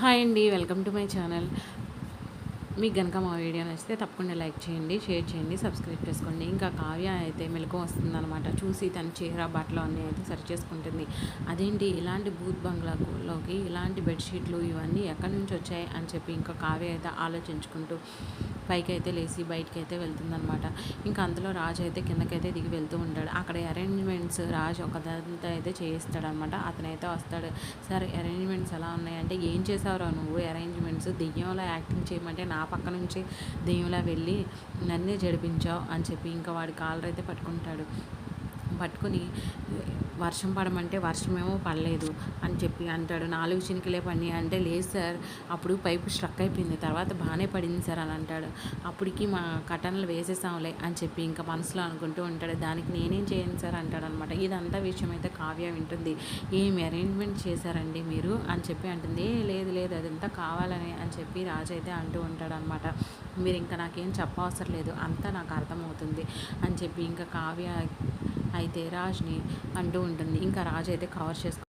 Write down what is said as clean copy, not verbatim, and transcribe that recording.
Hi అండి. Welcome to my channel. మీకు గనుక మా వీడియో నచ్చితే తప్పకుండా లైక్ చేయండి, షేర్ చేయండి, సబ్స్క్రైబ్ చేసుకోండి. ఇంకా కావ్య అయితే మెలకువ వస్తుందనమాట. చూసి తన చీర, బట్టలు అన్నీ అయితే సరి చేసుకుంటుంది. అదేంటి ఇలాంటి బూత్ బంగ్లాలోకి ఇలాంటి బెడ్షీట్లు ఇవన్నీ ఎక్కడి నుంచి వచ్చాయి అని చెప్పి ఇంకా కావ్య అయితే ఆలోచించుకుంటూ పైకి అయితే లేచి బయటికి అయితే వెళ్తుందనమాట. ఇంకా అంతలో రాజు అయితే కిందకైతే దిగి వెళ్తూ ఉంటాడు. అక్కడ అరేంజ్మెంట్స్ రాజు ఒకదంతా అయితే చేయిస్తాడనమాట. అతనైతే వస్తాడు. సార్ అరేంజ్మెంట్స్ ఎలా ఉన్నాయంటే, ఏం చేసావురా నువ్వు అరేంజ్మెంట్స్, దెయ్యంలా యాక్టింగ్ చేయమంటే నా పక్క నుంచి దెయ్యంలా వెళ్ళి నన్నే జడిపించావు అని చెప్పి ఇంకా వాడి కాలర్ అయితే పట్టుకుని వర్షం పడమంటే వర్షమేమో పడలేదు అని చెప్పి అంటాడు. 4 చినుకులే పడినాయి అంటే, లేదు సార్ అప్పుడు పైపు స్ట్రక్ అయిపోయింది, తర్వాత బాగానే పడింది సార్ అని అంటాడు. అప్పటికి మా కటన్లు వేసేసాంలే అని చెప్పి ఇంకా మనసులో అనుకుంటూ ఉంటాడు. దానికి నేనేం చేయను సార్ అంటాడనమాట. ఇదంతా విషయం అయితే కావ్య వింటుంది. ఏమి అరేంజ్మెంట్ చేశారండి మీరు అని చెప్పి అంటుంది. లేదు లేదు అదంతా కావాలని అని చెప్పి రాజు అయితే అంటూ ఉంటాడనమాట. మీరు ఇంకా నాకేం చెప్పవసరం లేదు, అంతా నాకు అర్థమవుతుంది అని చెప్పి ఇంకా కావ్య అయితే రాజ్ని అంటూ ఉంటుంది. ఇంకా రాజు అయితే కవర్ చేసుకుంటాడు.